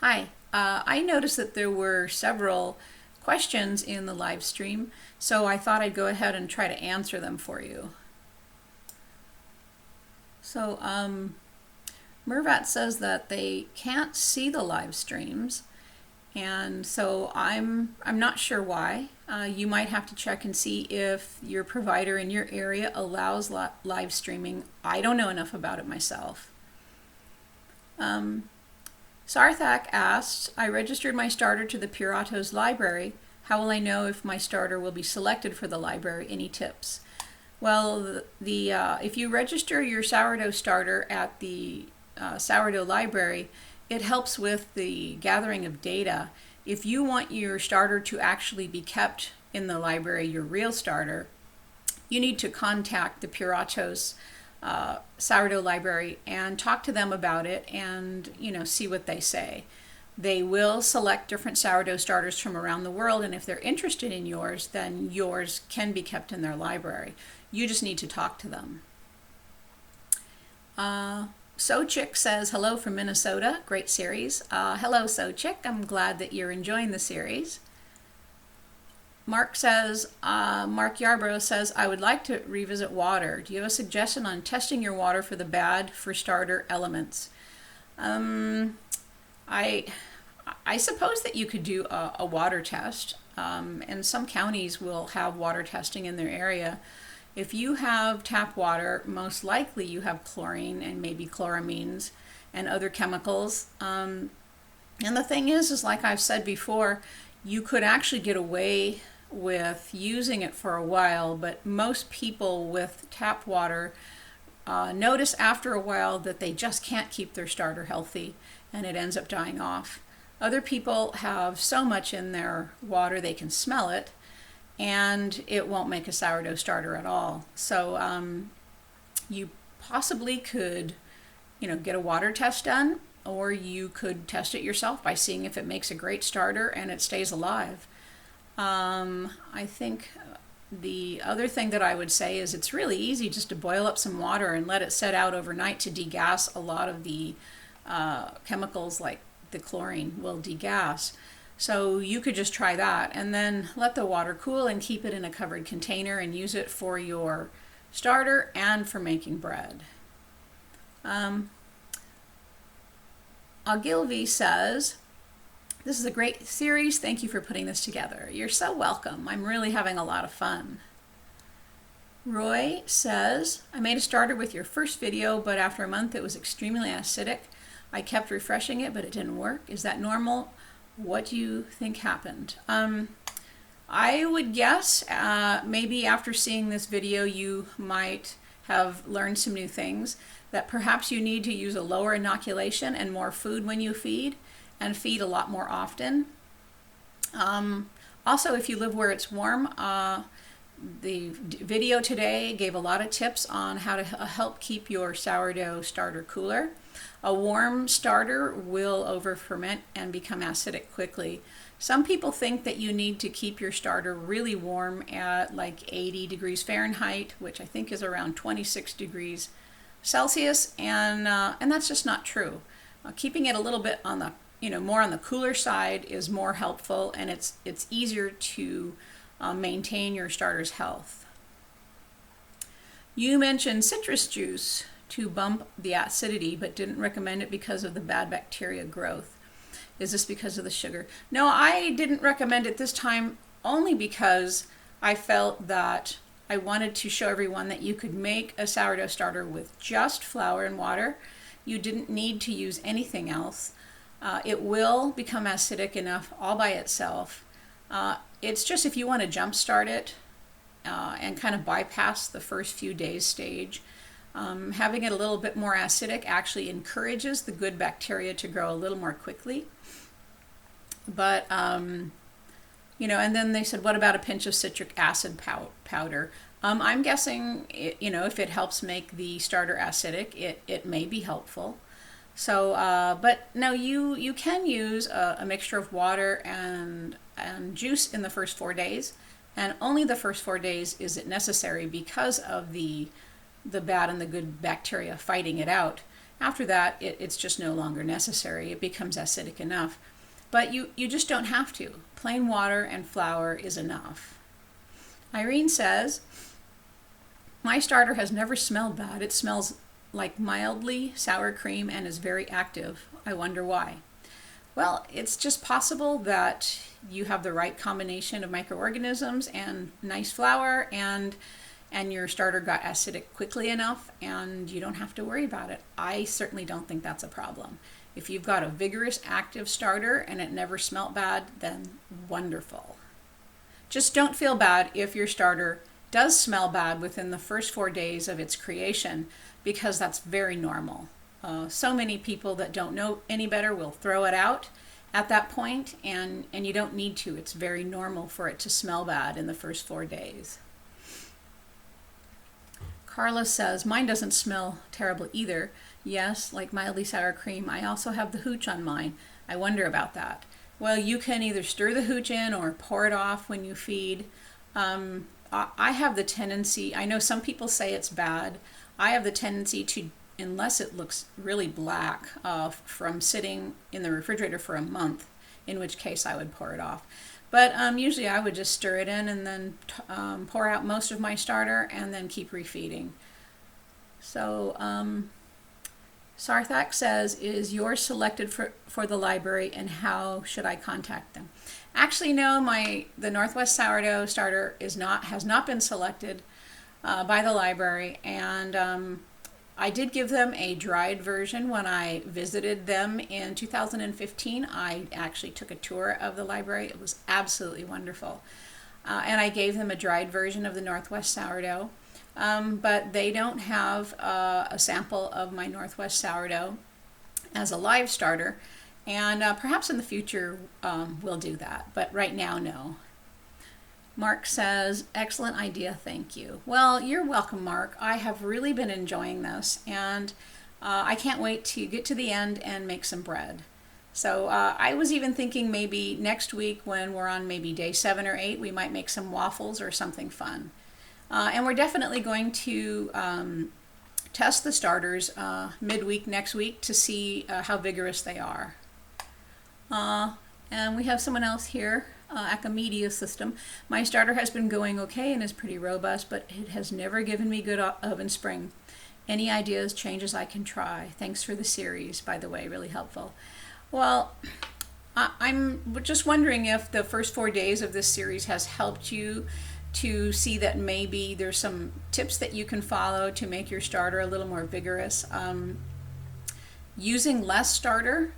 Hi, I noticed that there were several questions in the live stream, so I thought I'd go ahead and try to answer them for you. So, Mervat says that they can't see the live streams, and so I'm not sure why. You might have to check and see if your provider in your area allows live streaming. I don't know enough about it myself. Sarthak asked, I registered my starter to the Puratos library. How will I know if my starter will be selected for the library? Any tips? Well, if you register your sourdough starter at the sourdough library, it helps with the gathering of data. If you want your starter to actually be kept in the library, your real starter, you need to contact the Puratos sourdough library and talk to them about it and see what they say. They will select different sourdough starters from around the world, and if they're interested in yours, then yours can be kept in their library. You just need to talk to them. Sochik says hello from Minnesota. Great series. Hello Sochik, I'm glad that you're enjoying the series. Mark Yarbrough says, I would like to revisit water. Do you have a suggestion on testing your water for the bad for starter elements? I suppose that you could do a water test, and some counties will have water testing in their area. If you have tap water, most likely you have chlorine and maybe chloramines and other chemicals. And the thing is like I've said before, you could actually get away with using it for a while, but most people with tap water notice after a while that they just can't keep their starter healthy and it ends up dying off. Other people have so much in their water they can smell it and it won't make a sourdough starter at all. So you possibly could get a water test done, or you could test it yourself by seeing if it makes a great starter and it stays alive. I think the other thing that I would say is it's really easy just to boil up some water and let it set out overnight to degas. A lot of the chemicals like the chlorine will degas. So you could just try that and then let the water cool and keep it in a covered container and use it for your starter and for making bread. Ogilvy says, this is a great series. Thank you for putting this together. You're so welcome. I'm really having a lot of fun. Roy says, I made a starter with your first video, but after a month it was extremely acidic. I kept refreshing it, but it didn't work. Is that normal? What do you think happened? I would guess maybe after seeing this video you might have learned some new things, that perhaps you need to use a lower inoculation and more food when you feed, and feed a lot more often. Also, if you live where it's warm, the video today gave a lot of tips on how to help keep your sourdough starter cooler. A warm starter will over ferment and become acidic quickly. Some people think that you need to keep your starter really warm at like 80 degrees Fahrenheit, which I think is around 26 degrees Celsius, and that's just not true. Keeping it a little bit on the more on the cooler side is more helpful, and it's easier to maintain your starter's health. You mentioned citrus juice to bump the acidity, but didn't recommend it because of the bad bacteria growth. Is this because of the sugar? No, I didn't recommend it this time only because I felt that I wanted to show everyone that you could make a sourdough starter with just flour and water. You didn't need to use anything else. It will become acidic enough all by itself. It's just if you want to jumpstart it and kind of bypass the first few days stage, having it a little bit more acidic actually encourages the good bacteria to grow a little more quickly. But, and then they said, what about a pinch of citric acid powder? I'm guessing, if it helps make the starter acidic, it may be helpful. So, but no, you can use a mixture of water and juice in the first 4 days, and only the first 4 days is it necessary because of the bad and the good bacteria fighting it out. After that, it's just no longer necessary. It becomes acidic enough. But you just don't have to. Plain water and flour is enough. Irene says, my starter has never smelled bad. It smells like mildly sour cream and is very active. I wonder why. Well, it's just possible that you have the right combination of microorganisms and nice flour, and your starter got acidic quickly enough, and you don't have to worry about it. I certainly don't think that's a problem. If you've got a vigorous, active starter and it never smelt bad, then wonderful. Just don't feel bad if your starter does smell bad within the first 4 days of its creation, because that's very normal. So many people that don't know any better will throw it out at that point, and you don't need to. It's very normal for it to smell bad in the first 4 days. Carla says, mine doesn't smell terrible either. Yes, like mildly sour cream. I also have the hooch on mine. I wonder about that. Well, you can either stir the hooch in or pour it off when you feed. I have the tendency, I know some people say it's bad. I have the tendency to, unless it looks really black from sitting in the refrigerator for a month, in which case I would pour it off. But usually I would just stir it in and then pour out most of my starter and then keep refeeding. So Sarthak says, is yours selected for the library, and how should I contact them? Actually, no, the Northwest Sourdough starter has not been selected by the library, and I did give them a dried version when I visited them in 2015. I actually took a tour of the library. It was absolutely wonderful. And I gave them a dried version of the Northwest Sourdough. But they don't have a sample of my Northwest Sourdough as a live starter. And perhaps in the future we'll do that. But right now, no. Mark says, excellent idea, thank you. Well, you're welcome, Mark. I have really been enjoying this, and I can't wait to get to the end and make some bread. So I was even thinking maybe next week, when we're on maybe day 7 or 8, we might make some waffles or something fun. And we're definitely going to test the starters midweek next week to see how vigorous they are. And we have someone else here. Acamedia system. My starter has been going okay and is pretty robust, but it has never given me good oven spring. Any ideas, changes I can try? Thanks for the series, by the way, really helpful. Well, I'm just wondering if the first 4 days of this series has helped you to see that maybe there's some tips that you can follow to make your starter a little more vigorous. Using less starter,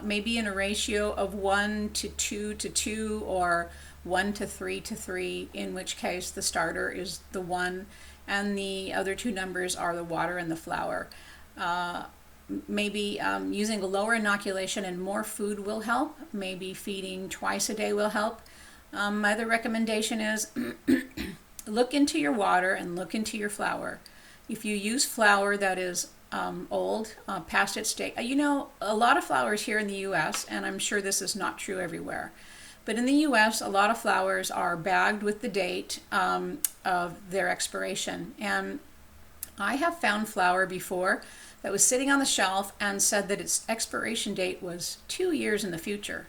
maybe in a ratio of 1 to 2 to 2 or 1 to 3 to 3, in which case the starter is the 1 and the other 2 numbers are the water and the flour. Maybe using a lower inoculation and more food will help. Maybe feeding twice a day will help. My other recommendation is look into your water and look into your flour. If you use flour that is old, past its date. You know, a lot of flours here in the U.S., and I'm sure this is not true everywhere, but in the U.S., a lot of flours are bagged with the date of their expiration. And I have found flour before that was sitting on the shelf and said that its expiration date was 2 years in the future,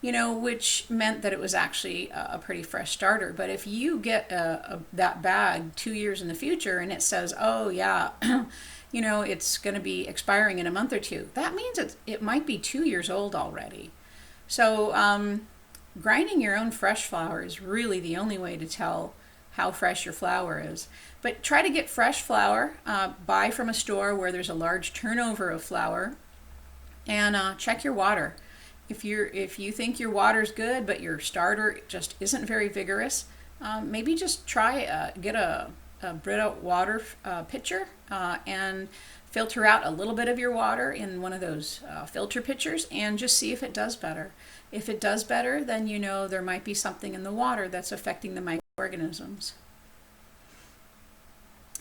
you know, which meant that it was actually a pretty fresh starter. But if you get that bag 2 years in the future and it says, oh yeah, you know, it's going to be expiring in a month or two, that means it might be 2 years old already. So grinding your own fresh flour is really the only way to tell how fresh your flour is. But try to get fresh flour, buy from a store where there's a large turnover of flour, and check your water. If you think your water's good but your starter just isn't very vigorous, maybe just try get a Brita water pitcher and filter out a little bit of your water in one of those filter pitchers and just see if it does better. If it does better, then you know there might be something in the water that's affecting the microorganisms.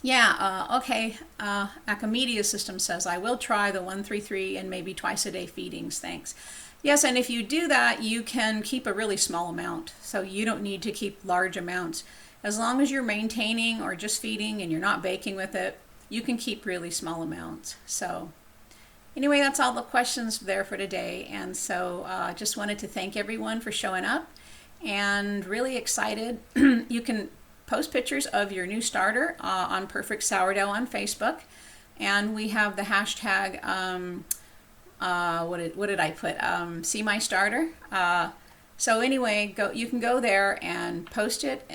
Yeah, okay. Acamedia system says, I will try the 1-3-3 and maybe twice a day feedings, thanks. Yes, and if you do that, you can keep a really small amount. So you don't need to keep large amounts. As long as you're maintaining or just feeding and you're not baking with it, you can keep really small amounts. So Anyway, that's all the questions there for today. And so just wanted to thank everyone for showing up and really excited. You can post pictures of your new starter on Perfect Sourdough on Facebook. And we have the hashtag, what did I put? See my starter. So anyway, you can go there and post it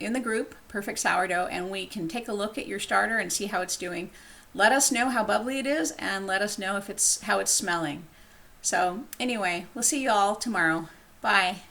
in the group, Perfect Sourdough, and we can take a look at your starter and see how it's doing. Let us know how bubbly it is, and let us know if how it's smelling. So anyway, we'll see you all tomorrow. Bye.